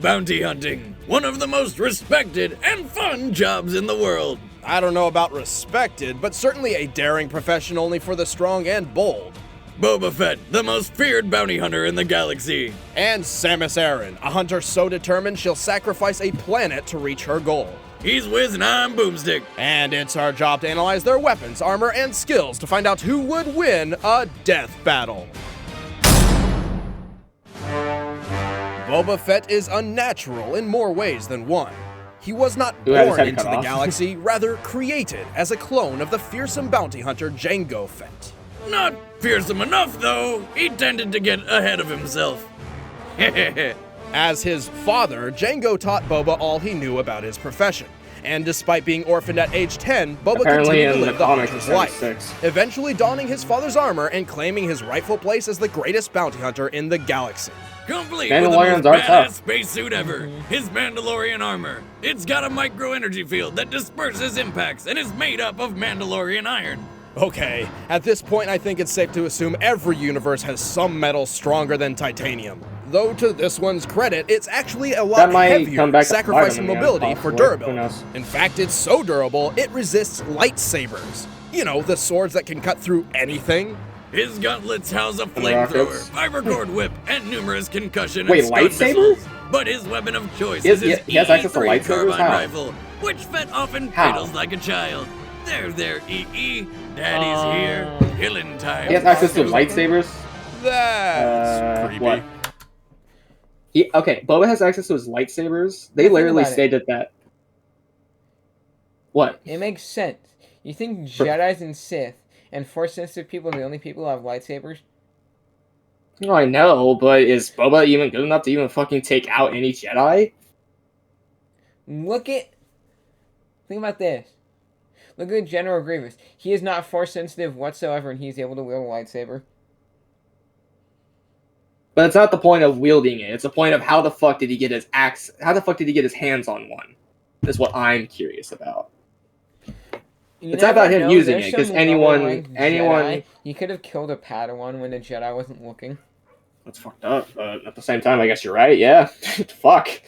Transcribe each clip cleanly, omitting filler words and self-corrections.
Bounty hunting, one of the most respected and fun jobs in the world. I don't know about respected, but certainly a daring profession only for the strong and bold. Boba Fett, the most feared bounty hunter in the galaxy. And Samus Aran, a hunter so determined she'll sacrifice a planet to reach her goal. He's Wiz and I'm Boomstick. And it's our job to analyze their weapons, armor, and skills to find out who would win a death battle. Boba Fett is unnatural in more ways than one. He was not born into the galaxy, rather created as a clone of the fearsome bounty hunter Jango Fett. Not fearsome enough, though. He tended to get ahead of himself. As his father, Jango taught Boba all he knew about his profession. And despite being orphaned at age 10, Boba continued to live the hunter's life, eventually donning his father's armor and claiming his rightful place as the greatest bounty hunter in the galaxy. Complete with the most badass spacesuit ever. His Mandalorian armor. It's got a micro-energy field that disperses impacts and is made up of Mandalorian iron. Okay, at this point I think it's safe to assume every universe has some metal stronger than titanium. Though to this one's credit, it's actually a lot heavier, sacrificing mobility for durability. In fact, it's so durable, it resists lightsabers. You know, the swords that can cut through anything. His gauntlets house a flamethrower, fibercord whip, and numerous concussion and stun missiles. But his weapon of choice is his E3 carbine rifle, which Fett often cradles like a child. There, EE. Daddy's here. Killing time. He has access to lightsabers? That's creepy. What? Okay, Boba has access to his lightsabers. They literally stated that. What? It makes sense. You think Jedis and Sith and Force-sensitive people are the only people who have lightsabers? No, I know, but is Boba even good enough to even fucking take out any Jedi? Think about this. Look at General Grievous. He is not Force-sensitive whatsoever, and he's able to wield a lightsaber. But it's not the point of wielding it. It's the point of how the fuck did he get his axe? How the fuck did he get his hands on one? That's what I'm curious about. It's not about him using it, because anyone... You could have killed a Padawan when a Jedi wasn't looking. That's fucked up, but at the same time, I guess you're right, yeah. Fuck.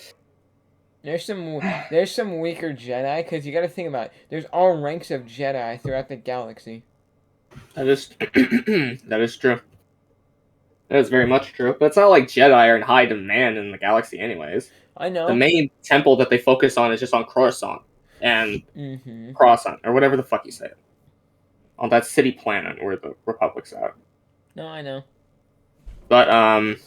There's some weaker Jedi, because you gotta think about it. There's all ranks of Jedi throughout the galaxy. That is... that is true. That is very much true. But it's not like Jedi are in high demand in the galaxy anyways. I know. The main temple that they focus on is just on Coruscant. And Croissant, or whatever the fuck you say it. On that city planet where the Republic's at. No, I know. But,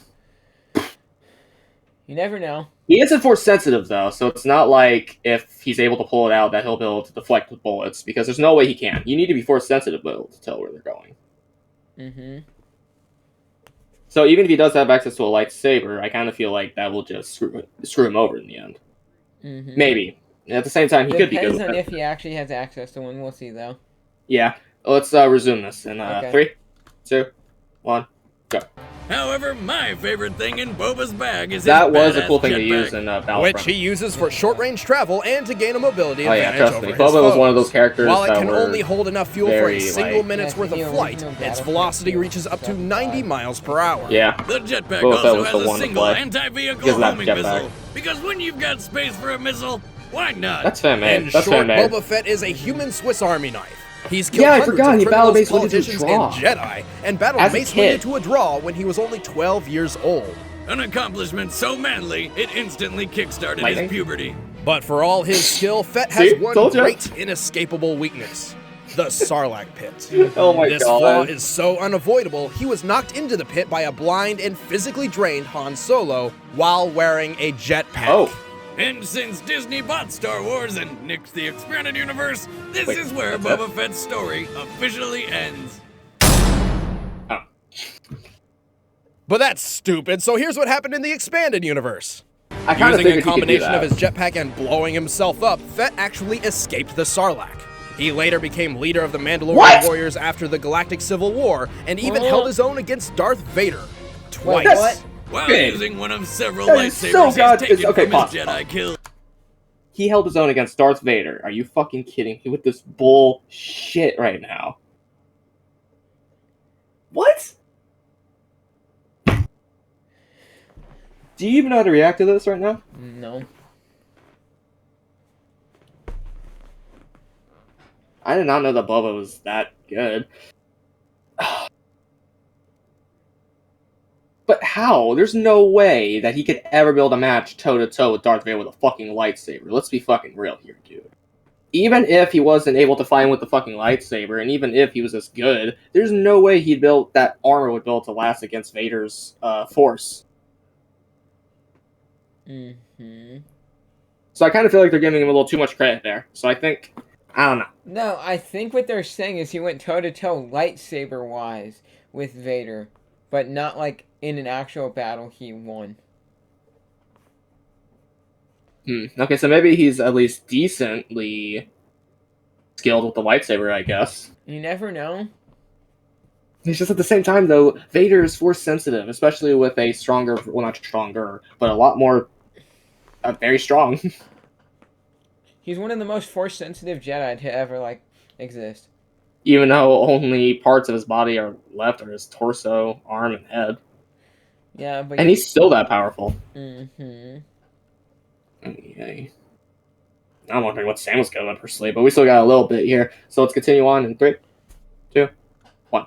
you never know. He isn't Force sensitive, though, so it's not like if he's able to pull it out that he'll be able to deflect with bullets, because there's no way he can. You need to be Force sensitive to tell where they're going. So even if he does have access to a lightsaber, I kind of feel like that will just screw him over in the end. Maybe. At the same time, he could be good with it. Depends on if he actually has access to one. We'll see, though. Yeah. Let's resume this in 3, 2, 1, go. However, my favorite thing in Boba's bag is that was a cool thing to use in Battlefront. Which he uses for short-range travel and to gain a mobility advantage trust over me. his Boba was foes. one of those characters While it that can were only hold enough fuel for a single like, minute's worth of flight, its velocity reaches up to 90 miles per hour. Yeah. The jetpack Boba also Fett has was the a one to single play. anti-vehicle homing missile. Because when you've got space for a missile, why not? That's fan-made. In That's short, fan-made. Boba Fett is a human Swiss Army knife. He's killed hundreds of criminals, politicians, and Jedi, and battled Mace Windu to a draw when he was only 12 years old. An accomplishment so manly, it instantly kickstarted his puberty. But for all his skill, Fett has one great, inescapable weakness. The Sarlacc pit. Oh my This flaw is so unavoidable, he was knocked into the pit by a blind and physically drained Han Solo while wearing a jetpack. And since Disney bought Star Wars and nixed the expanded universe, this is where Boba Fett's story officially ends. But that's stupid, so here's what happened in the expanded universe. I kind of Using a combination of his jetpack and blowing himself up, Fett actually escaped the Sarlacc. He later became leader of the Mandalorian warriors after the Galactic Civil War, and even held his own against Darth Vader. Twice. While using one of several lightsabers he's taken from his Jedi kill. He held his own against Darth Vader. Are you fucking kidding me with this bullshit right now? What? Do you even know how to react to this right now? No. I did not know that Boba was that good. But how? There's no way that he could ever build a match toe-to-toe with Darth Vader with a fucking lightsaber. Let's be fucking real here, dude. Even if he wasn't able to fight him with the fucking lightsaber, and even if he was this good, there's no way he'd build that armor would build to last against Vader's force. Mm-hmm. So I kind of feel like they're giving him a little too much credit there. So I think, I don't know. No, I think what they're saying is he went toe-to-toe lightsaber-wise with Vader, but not, like, in an actual battle he won. Okay, so maybe he's at least decently skilled with the lightsaber, I guess. You never know. It's just at the same time, though, Vader is force sensitive, especially with a stronger, well, not stronger, but a lot more, very strong. He's one of the most force-sensitive Jedi to ever, like, exist. Even though only parts of his body are left are his torso, arm, and head. Yeah, but... And he's still that powerful. Mm-hmm. Okay. I'm wondering what Samus got up her sleeve, but we still got a little bit here. So let's continue on in 3, 2, 1.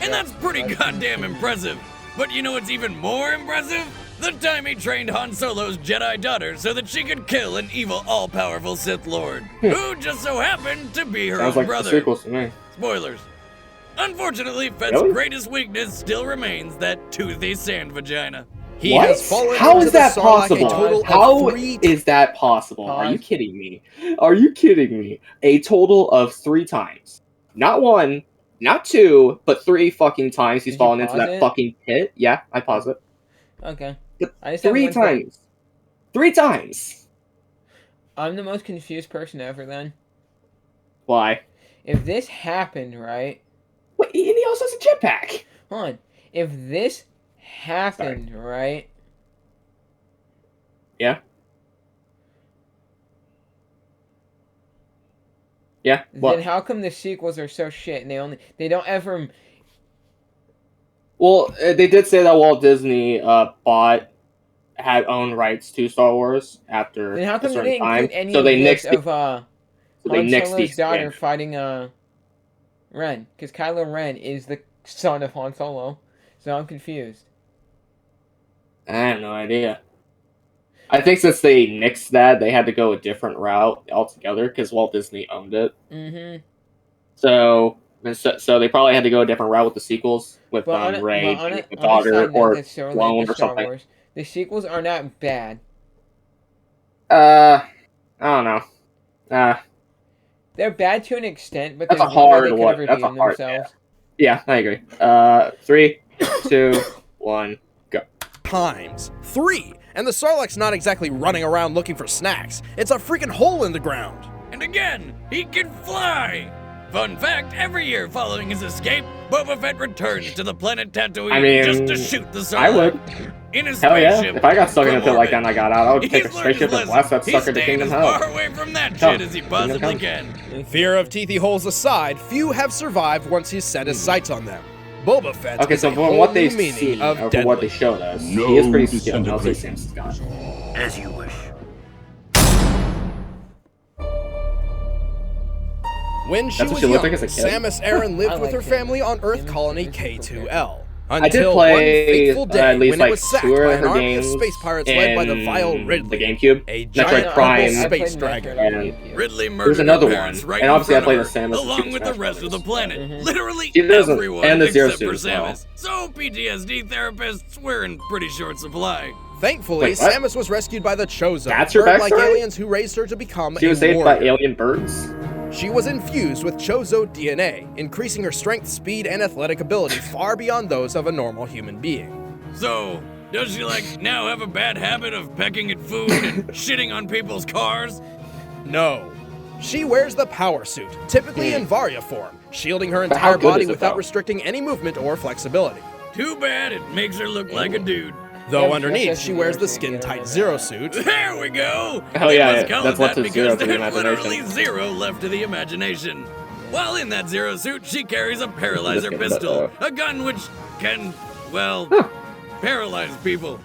And that's pretty goddamn impressive. But you know what's even more impressive? The time he trained Han Solo's Jedi daughter so that she could kill an evil, all-powerful Sith Lord, who just so happened to be her Sounds own like brother. the sequels to me. Spoilers. Unfortunately, Fett's Really? greatest weakness still remains that toothy sand vagina. He What? has fallen How into is the that Sarlacc possible? a total How of 3 is that possible? Pause. Are you kidding me? Are you kidding me? A total of 3 times. Not 1, not 2, but 3 fucking times he's Did you fallen into pause that it? fucking pit. Yeah, I paused it. Okay. But I just have 3 one thing. times. 3 times. I'm the most confused person ever, then. Why? If this happened, right? Wait, and he also has a jetpack. Hold on. If this happened, right? Yeah. Yeah. What? Then how come the sequels are so shit and they don't ever... Well, they did say that Walt Disney had owned rights to Star Wars after Then how a come they certain didn't time, include any so of they this nixed of so they Han nixed Solo's the daughter expansion. fighting Ren? Because Kylo Ren is the son of Han Solo. So I'm confused. I have no idea. I think since they nixed that, they had to go a different route altogether because Walt Disney owned it. Mm-hmm. So they probably had to go a different route with the sequels with Rey, the daughter, or clone or something. Wars, the sequels are not bad. I don't know. They're bad to an extent, but That's there's a no way hard they could one. have That's a redeemed hard. themselves. Yeah, I agree. 3, 2, 1, go. times. 3! And the Sarlacc's not exactly running around looking for snacks. It's a freaking hole in the ground. And again, he can fly! Fun fact, every year following his escape, Boba Fett returns to the planet Tatooine just to shoot the Sarlacc. I would. In his Hell yeah. spaceship. If I got stuck in a pit like that from and I got out, I would orbit. take a He's learned spaceship his and blast that lesson. sucker to He's Kingdom staying as Hell. far away from that Come. shit as he possibly Kingdom can. Fear of teethy holes aside, few have survived once he's set his sights on them. Boba Fett Okay, is so a from whole what new they've meaning seen, of or from what they deadly. showed us, he is pretty skilled. I'll say Sam Scott. As you wish. When she That's what was she looked young, like as a kid. Samus Aran lived I with her like family it. on Earth Samus Colony is K2L. I did Until play one fateful day at least when like it was sacked 2 by of an her army of games space pirates led by the vile in Ridley, the GameCube. a Metroid giant Prime. space dragon. And Ridley murdered there's another her one, parents right and in obviously I front played of as her, Samus in along Super with the Smash rest of the Brothers. planet. Literally She doesn't- everyone and the Zero except for Suit as well. Samus. So PTSD therapists were in pretty short supply. Thankfully, Wait, what? Samus was rescued by the Chozo, That's her bird-like backstory? aliens who raised her to become She a was saved warrior. by alien birds. She was infused with Chozo DNA, increasing her strength, speed, and athletic ability far beyond those of a normal human being. So, does she now have a bad habit of pecking at food and shitting on people's cars? No. She wears the power suit, typically in Varia form, shielding her But how entire good body is it, without though? restricting any movement or flexibility. Too bad it makes her look like a dude. Though Yeah, but underneath, that's she wears the just a skin-tight zero Zero suit. suit. There we go! Hell They yeah, must call that's it left that to zero because for the there's imagination. literally 0 left to the imagination. While in that Zero suit, she carries a Just paralyzer kidding, pistol, but, a gun which can, paralyze people.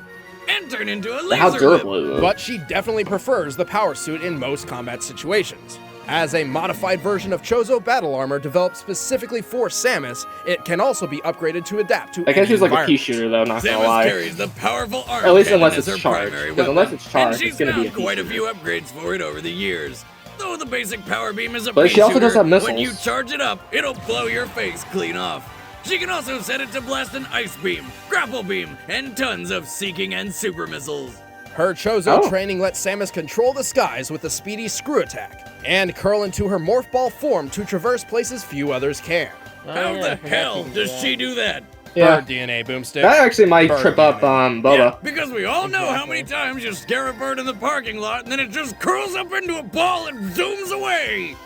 and turn into a laser How whip. durable is it? But she definitely prefers the power suit in most combat situations. As a modified version of Chozo battle armor developed specifically for Samus, it can also be upgrades to adapt to I guess any she's like a pea environment. shooter though, not gonna Samus lie. carries the powerful arm At least cannon unless as it's her charged, primary because weapon, unless it's charged, and she's it's gonna be a found quite a pea few upgrades for it over the years. Though the basic power beam is a But pea she also does shooter, have missiles. when you charge it up, it'll blow your face clean off. She can also set it to blast an ice beam, grapple beam, and tons of seeking and super missiles. Her Chozo training lets Samus control the skies with the speedy screw attack, and curl into her morph ball form to traverse places few others can. How the hell does she do that? Yeah. Bird DNA, Boomstick. That actually might Bird trip up DNA. Boba. Yeah, because we all know how many times you scare a bird in the parking lot and then it just curls up into a ball and zooms away.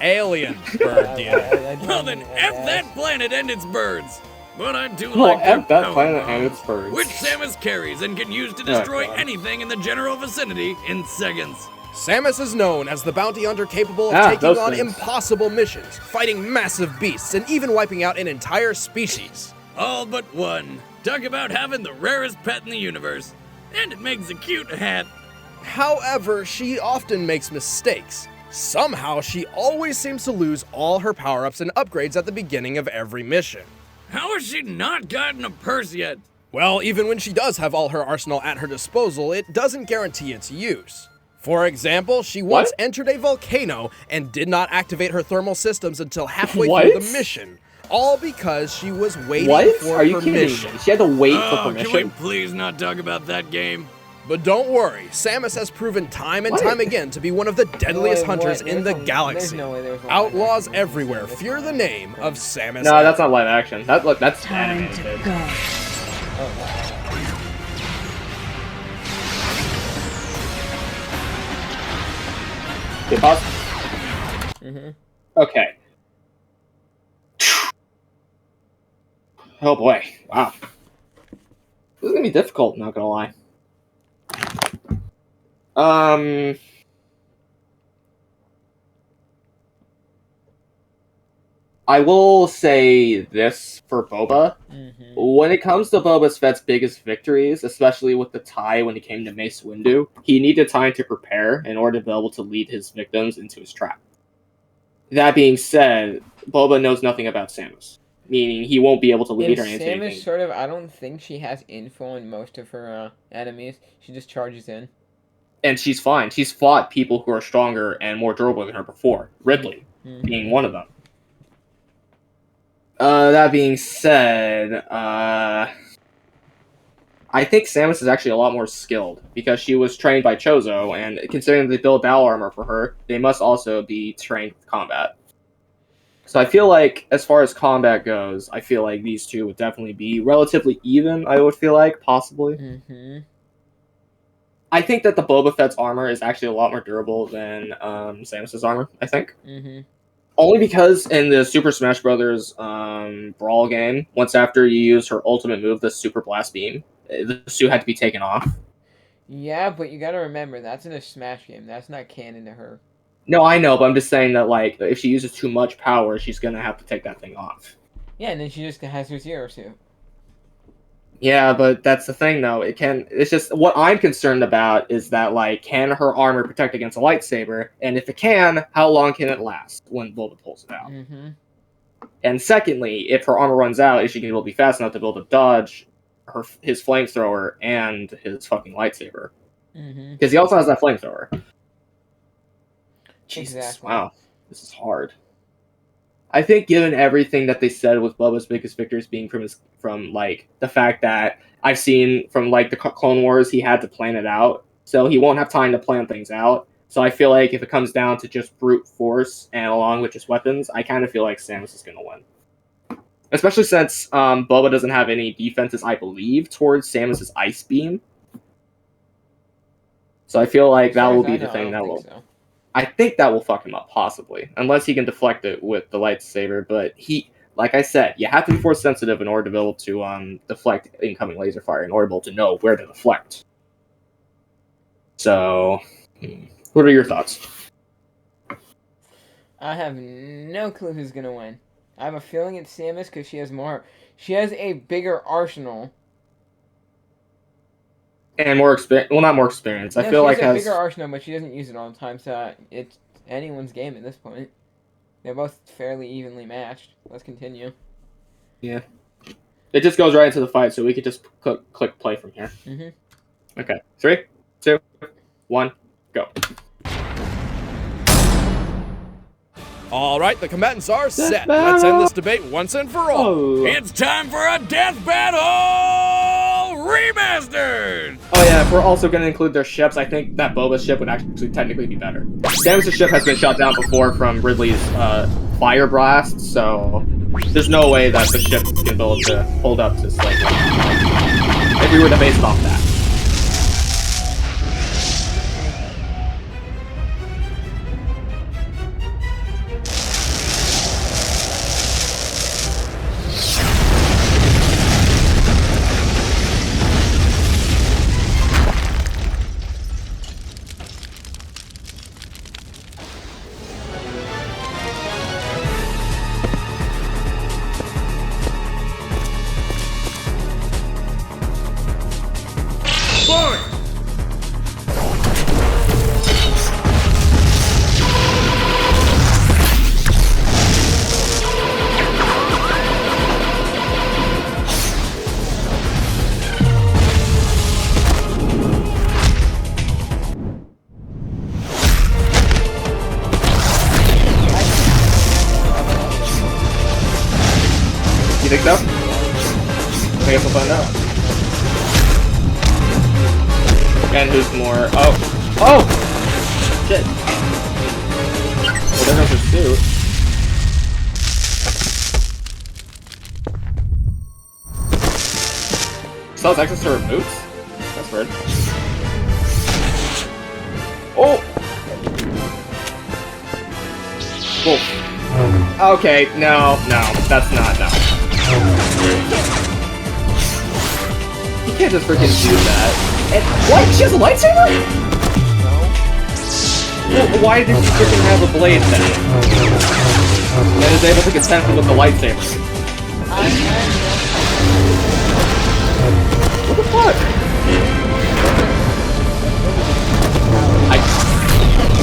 Alien bird DNA. Well then, F that planet and its birds. But I do Well, like their F that power planet bombs, and its birds. which Samus carries and can use to destroy God. anything in the general vicinity in seconds. Samus is known as the bounty hunter capable of taking those on things. impossible missions, fighting massive beasts, and even wiping out an entire species. All but one. Talk about having the rarest pet in the universe. And it makes a cute hat. However, she often makes mistakes. Somehow, she always seems to lose all her power-ups and upgrades at the beginning of every mission. How has she not gotten a purse yet? Well, even when she does have all her arsenal at her disposal, it doesn't guarantee its use. For example, she once entered a volcano and did not activate her thermal systems until halfway through the mission. All because she was waiting for Are you permission. kidding me? She had to wait for Oh, permission? can we please not talk about that game? But don't worry, Samus has proven time and time again to be one of the deadliest hunters in the galaxy. Outlaws everywhere fear the name of Samus. No, that's not live action. That's animated. Okay, pause. Okay. Oh boy. Wow. This is gonna be difficult, not gonna lie. I will say this for Boba. When it comes to Boba Fett's biggest victories, especially with the tie when he came to Mace Windu, he needed time to prepare in order to be able to lead his victims into his trap. That being said, Boba knows nothing about Samus, meaning he won't be able to lead her into anything. Samus I don't think she has info on most of her enemies. She just charges in. And she's fine. She's fought people who are stronger and more durable than her before. Ridley being one of them. That being said, I think Samus is actually a lot more skilled because she was trained by Chozo, and considering they build battle armor for her, they must also be trained with combat. So I feel like, as far as combat goes, I feel like these two would definitely be relatively even, I would feel like, possibly. I think that the Boba Fett's armor is actually a lot more durable than Samus's armor, I think. Only because in the Super Smash Bros. Brawl game, once after you use her ultimate move, the Super Blast Beam, the suit had to be taken off. Yeah, but you gotta remember, that's in a Smash game. That's not canon to her. No, I know, but I'm just saying that, like, if she uses too much power, she's gonna have to take that thing off. Yeah, and then she just has her Zero Suit. Yeah, but that's the thing, though. It's just, what I'm concerned about is that, like, can her armor protect against a lightsaber? And if it can, how long can it last when Boba pulls it out? And secondly, if her armor runs out, is she going to be fast enough to be able to dodge his flamethrower and his fucking lightsaber? Because he also has that flamethrower. Jesus, Exactly. wow. This is hard. I think given everything that they said with Boba's biggest victories being from like the fact that I've seen from like the Clone Wars, he had to plan it out, so he won't have time to plan things out. So I feel like if it comes down to just brute force and along with just weapons, I kind of feel like Samus is going to win. Especially since Boba doesn't have any defenses, I believe, towards Samus's Ice Beam. So I feel like that will be the thing that will... I think that will fuck him up, possibly. Unless he can deflect it with the lightsaber. But he, like I said, you have to be force sensitive in order to be able to deflect incoming laser fire, in order to be able to know where to deflect. So, what are your thoughts? I have no clue who's gonna win. I have a feeling it's Samus because she has a bigger arsenal. And more experience. Well, not more experience. I feel like she has a has bigger arsenal, but she doesn't use it all the time, so it's anyone's game at this point. They're both fairly evenly matched. Let's continue. Yeah. It just goes right into the fight, so we could just click play from here. Mm-hmm. Okay. 3, 2, 1, go. All right, the combatants are set. Let's end this debate once and for all. Oh. It's time for a death battle remastered! Oh yeah, if we're also going to include their ships, I think that Boba's ship would actually technically be better. Samus' ship has been shot down before from Ridley's fire blast, so there's no way that the ship can be able to hold up to Slave One. If we were to base it off that. You think so? I guess we'll find out. And who's more? Oh! Oh! Shit. Well, they're gonna pursue. Still has access to her boots? That's weird. Oh! Whoa. Okay, no, that's not, no. You can't just freaking do that. And what? She has a lightsaber? No. Well, why did she freaking have a blade then? And is able to contend with the lightsaber? What the fuck?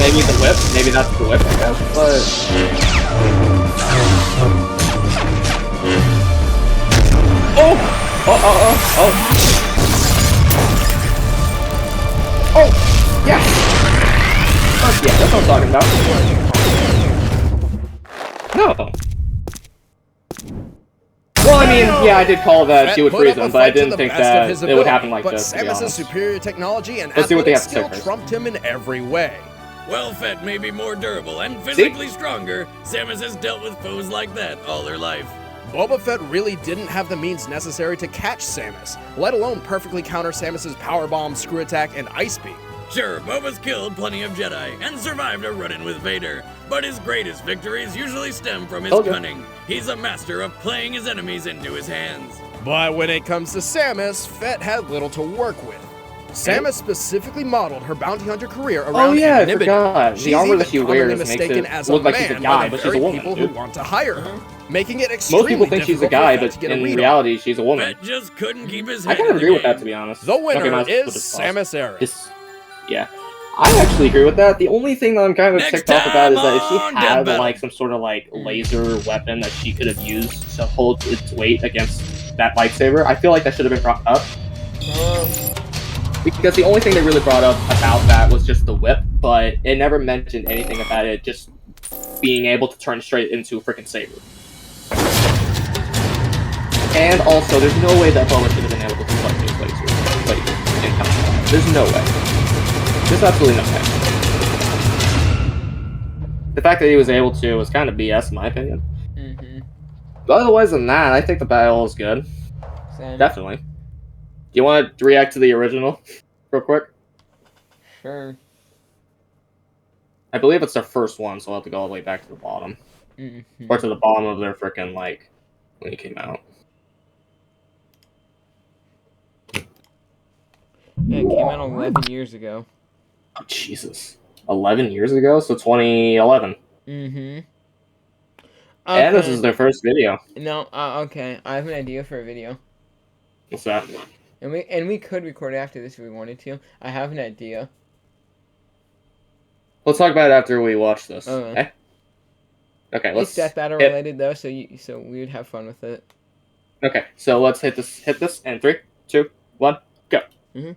Maybe the whip? Maybe that's the whip, I guess, but... Oh! Oh! Oh! Yes! Oh, yeah, that's what I'm talking about. No! Well, I mean, yeah, I did call that she would freeze him, but I didn't think that it would happen like this, to be honest. Samus' superior technology and Let's see what they have athletic to say skill first. trumped him in every way. Well, Fett may be more durable and physically stronger. Samus has dealt with foes like that all her life. Boba Fett really didn't have the means necessary to catch Samus, let alone perfectly counter Samus' power bomb, screw attack, and ice beam. Sure, Boba's killed plenty of Jedi and survived a run-in with Vader, but his greatest victories usually stem from his cunning. He's a master of playing his enemies into his hands. But when it comes to Samus, Fett had little to work with. Samus specifically modeled her bounty hunter career around I anonymity. forgot. She's The armor that she even commonly wears makes mistaken it as look a like she's a man guy, by the but she's a very woman, people dude. who want to hire her, making it extremely Most people think she's a guy, but in reality, she's a woman. Fett just couldn't keep his I head kind in of the agree with game. that, to be honest. The winner Okay, is Samus Aran. Yeah. I actually agree with that. The only thing that I'm kind of ticked off about is that if she on had Death like some sort of like laser weapon that she could have used to hold its weight against that lightsaber, I feel like that should have been brought up. Because the only thing they really brought up about that was just the whip, but it never mentioned anything about it just being able to turn straight into a freaking saber. And also, there's no way that Boba should have been able to deflect those lasers in combat. There's no way. There's absolutely no way. The fact that he was able to was kind of BS in my opinion. But otherwise than that, I think the battle is good. Same. Definitely. Do you want to react to the original real quick? Sure. I believe it's their first one, so I'll have to go all the way back to the bottom. Or to the bottom of their frickin' like when it came out. Yeah, it came out 11 years ago. Oh, Jesus. 11 years ago? So 2011. Okay. And this is their first video. No, okay. I have an idea for a video. What's that? And we could record after this if we wanted to. I have an idea. Let's talk about it after we watch this. Okay. Okay. Let's. It's death battle related though, so we would have fun with it. Okay, so let's hit this, and 3, 2, 1, go. Mhm.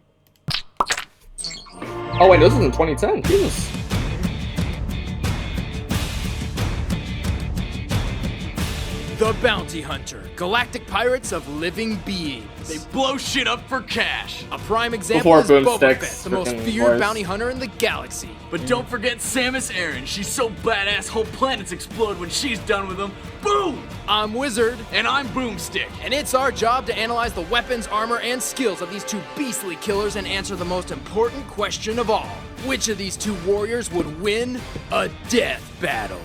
Oh wait, this is in 2010. Jesus. The Bounty Hunter, galactic pirates of living beings. They blow shit up for cash. A prime example is Boba Fett, the most freaking feared voice. bounty hunter in the galaxy. But don't forget Samus Aran. She's so badass, whole planets explode when she's done with them. Boom! I'm Wizard, And I'm Boomstick. and it's our job to analyze the weapons, armor, and skills of these two beastly killers and answer the most important question of all. Which of these two warriors would win a death battle?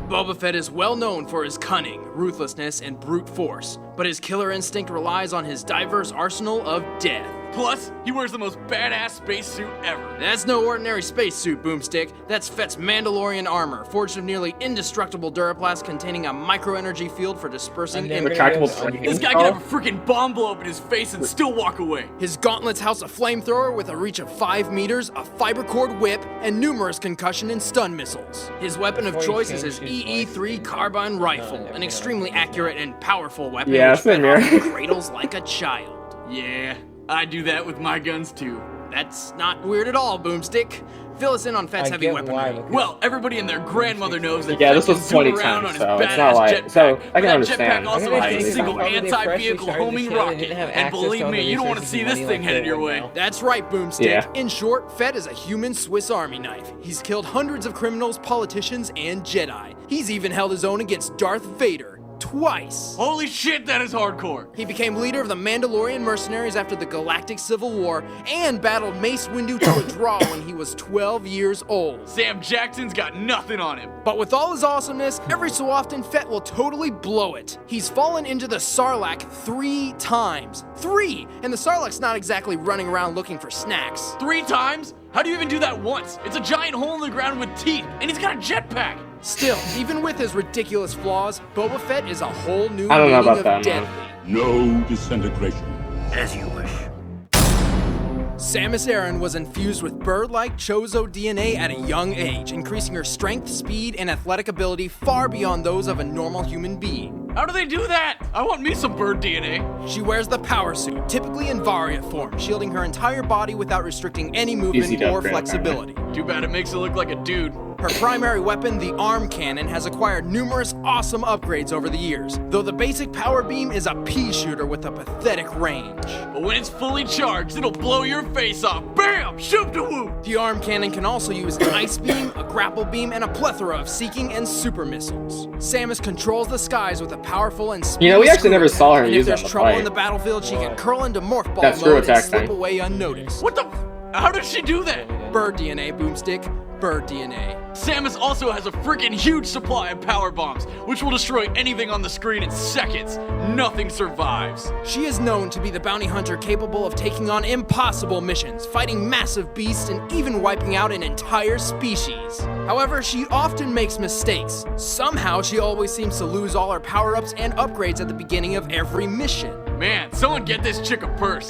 Boba Fett is well known for his cunning, ruthlessness, and brute force, but his killer instinct relies on his diverse arsenal of death. Plus, he wears the most badass spacesuit ever. That's no ordinary spacesuit, Boomstick. That's Fett's Mandalorian armor, forged of nearly indestructible duraplast containing a microenergy field for dispersing impact. Retractable This guy can have a freaking bomb blow up in his face and still walk away. His gauntlets house a flamethrower with a reach of 5 meters, a fiber cord whip, and numerous concussion and stun missiles. His weapon of choice is his EE-3 carbine rifle, an extremely accurate and powerful weapon Yeah, which same Fett here. often cradles like a child. Yeah, I do that with my guns too. That's not weird at all, Boomstick. Fill us in on Fett's I heavy get weaponry. why, because- Well, everybody and their grandmother knows that Yeah, Fett this was can zoom 2010, around on his so it's badass not like- jetpack. so I But can that understand. jetpack also Okay, has a they single probably anti-vehicle freshly started homing the show, they rocket. didn't have And access believe to all me, the you don't want to resources see and this money thing like headed they your would way. now. That's right, Boomstick. Yeah. In short, Fett is a human Swiss Army knife. He's killed hundreds of criminals, politicians, and Jedi. He's even held his own against Darth Vader. Twice. Holy shit, that is hardcore. He became leader of the Mandalorian mercenaries after the Galactic Civil War and battled Mace Windu to a draw when he was 12 years old. Sam Jackson's got nothing on him. But with all his awesomeness, every so often Fett will totally blow it. He's fallen into the Sarlacc 3 times. 3! And the Sarlacc's not exactly running around looking for snacks. 3 times? How do you even do that once? It's a giant hole in the ground with teeth, and he's got a jetpack. Still, even with his ridiculous flaws, Boba Fett is a whole new I don't know meaning about of that, deadly. man. No disintegration. As you wish. Samus Aran was infused with bird-like Chozo DNA at a young age, increasing her strength, speed, and athletic ability far beyond those of a normal human being. How do they do that? I want me some bird DNA. She wears the power suit, typically in Varia form, shielding her entire body without restricting any movement Easy to or upgrade, flexibility. Too bad it makes it look like a dude. Her primary weapon, the arm cannon, has acquired numerous awesome upgrades over the years, though the basic power beam is a pea shooter with a pathetic range. But when it's fully charged, it'll blow your face off. Bam! Shoop de whoop! The arm cannon can also use an ice beam, a grapple beam, and a plethora of seeking and super missiles. Samus controls the skies with a powerful and speedy You know, we actually screw never attack, saw her and use if there's that in the trouble in fight. the battlefield, she can curl into morph ball That screw mode and attack slip thing. away unnoticed. What the How did she do that? Bird DNA, Boomstick. Bird DNA. Samus also has a freaking huge supply of power bombs, which will destroy anything on the screen in seconds. Nothing survives. She is known to be the bounty hunter capable of taking on impossible missions, fighting massive beasts, and even wiping out an entire species. However, she often makes mistakes. Somehow, she always seems to lose all her power-ups and upgrades at the beginning of every mission. Man, someone get this chick a purse.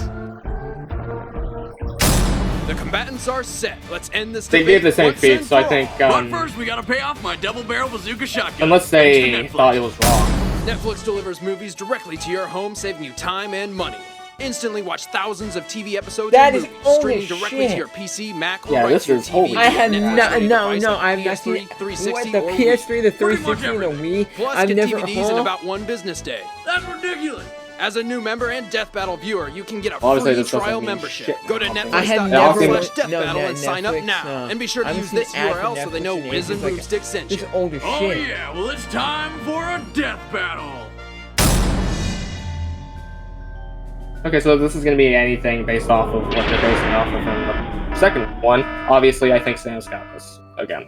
The combatants are set. Let's end this They debate gave the same once feat, and so I for think, all. But first, we gotta pay off my double-barrel bazooka shotgun. unless Thanks they to Netflix. thought it was wrong. Netflix delivers movies directly to your home, saving you time and money. Instantly watch thousands of TV episodes That and is movies, holy streaming directly shit. to your PC, Mac, or Yeah, right this to your is TV. holy I had shit. Netflix no, streaming no, device no. like I've not PS3, seen what 360, the or PS3, the Pretty much 360, and the everything. Wii. Plus, I've get never. DVDs in about one business day. That's ridiculous. As a new member and Death Battle viewer, you can get a Obviously, free this doesn't trial mean membership. shit. Go to I had never- Netflix.com/Death no, Battle and sign up Netflix, now. no. And be sure to I haven't use seen this ads for URL so they know Netflix in Wiz and ages, Boomstick sent you. Just old as Oh shit. yeah, well it's time for a death battle. Okay, so this is gonna be anything based off of what they're basing off of in the second one. Obviously, I think Sam's got this again.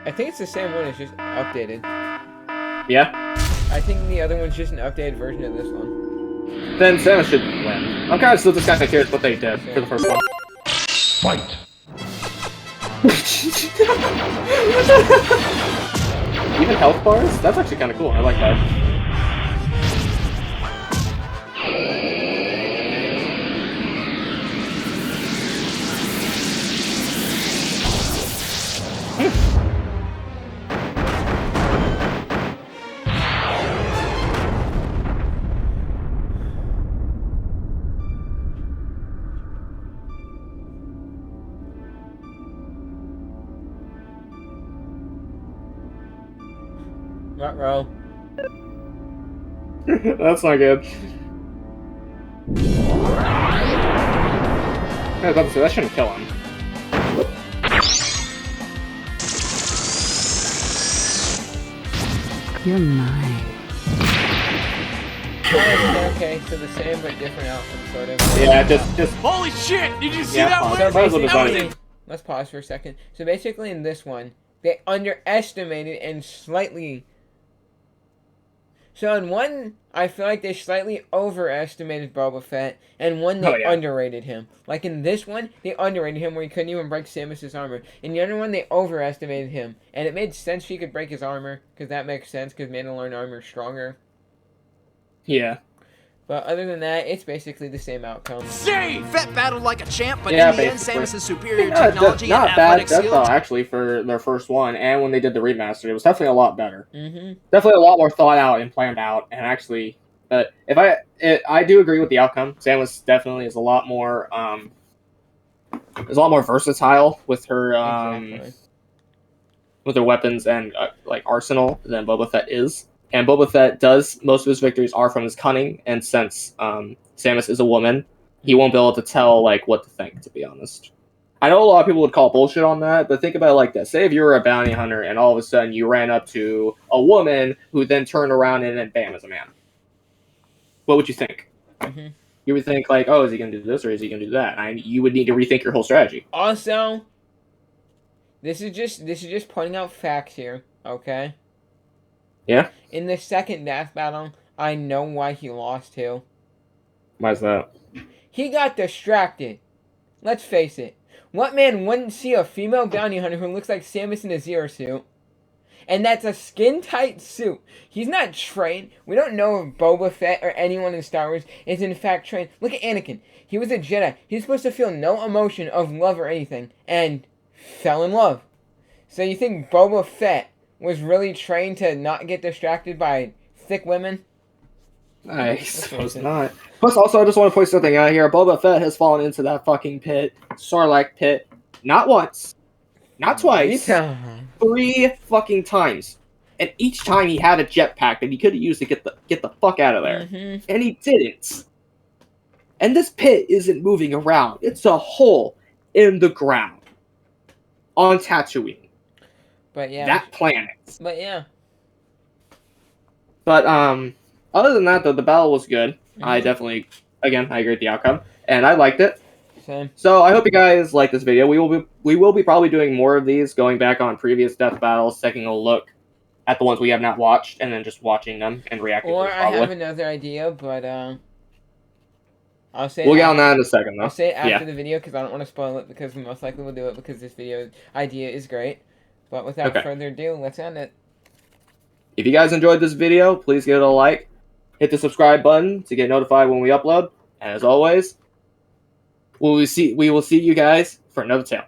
I think it's the same one. It's just updated. Yeah? I think the other one's just an updated version of this one. Then Samus should win. I'm kind of still just kind of curious what they did for the first one. Fight. Even health bars? That's actually kind of cool. I like that. Ruh-roh. That's not good. I was about to say, that shouldn't kill him. You're mine. Okay, so the same but different outcome, sort of. Yeah, just. Holy shit! Did you see Yeah, that pause. one? So That was basically, let's pause for a second. So basically, in this one, they underestimated and slightly. So in one, I feel like they slightly overestimated Boba Fett, and one they underrated him. Like in this one, they underrated him where he couldn't even break Samus's armor. In the other one, they overestimated him, and it made sense he could break his armor because that makes sense because Mandalorian armor is stronger. Yeah. But other than that, it's basically the same outcome. See! Fett battled like a champ, but Yeah, in the end, basically. Samus' superior technology and Not bad athletic death skill. though, actually, for their first one, and when they did the remaster, it was definitely a lot better. Mm-hmm. Definitely a lot more thought out and planned out, and actually, but I do agree with the outcome. Samus definitely is a lot more versatile with her Exactly. with her weapons and like arsenal than Boba Fett is. And Boba Fett does most of his victories are from his cunning, and since Samus is a woman, he won't be able to tell like what to think. To be honest, I know a lot of people would call bullshit on that, but think about it like this: say if you were a bounty hunter and all of a sudden you ran up to a woman who then turned around and then bam is a man. What would you think? Mm-hmm. You would think like, oh, is he gonna do this or is he gonna do that? And you would need to rethink your whole strategy. Also, this is just pointing out facts here, okay? Yeah. In the second death battle, I know why he lost too. Why is that? He got distracted. Let's face it. What man wouldn't see a female bounty hunter who looks like Samus in a Zero suit? And that's a skin-tight suit. He's not trained. We don't know if Boba Fett or anyone in Star Wars is in fact trained. Look at Anakin. He was a Jedi. He's supposed to feel no emotion of love or anything. And fell in love. So you think Boba Fett was really trained to not get distracted by thick women? I suppose not. Plus, also, I just want to point something out here. Boba Fett has fallen into that fucking pit, Sarlacc pit, not once, not twice, 3 fucking times. And each time he had a jetpack that he could have used to get the fuck out of there. Mm-hmm. And he didn't. And this pit isn't moving around. It's a hole in the ground. On Tatooine. But yeah. That planet. But yeah. But, other than that, though, the battle was good. Mm-hmm. I definitely, again, I agree with the outcome. And I liked it. Same. So I hope you guys like this video. We will be probably doing more of these, going back on previous death battles, taking a look at the ones we have not watched, and then just watching them and reacting Or to them, I probably. have another idea, but I'll say We'll get on that in a second, though. I'll say it after the video because I don't want to spoil it because we most likely will do it because this video idea is great. But without further ado, let's end it. If you guys enjoyed this video, please give it a like. Hit the subscribe button to get notified when we upload. And as always, we will see you guys for another tale.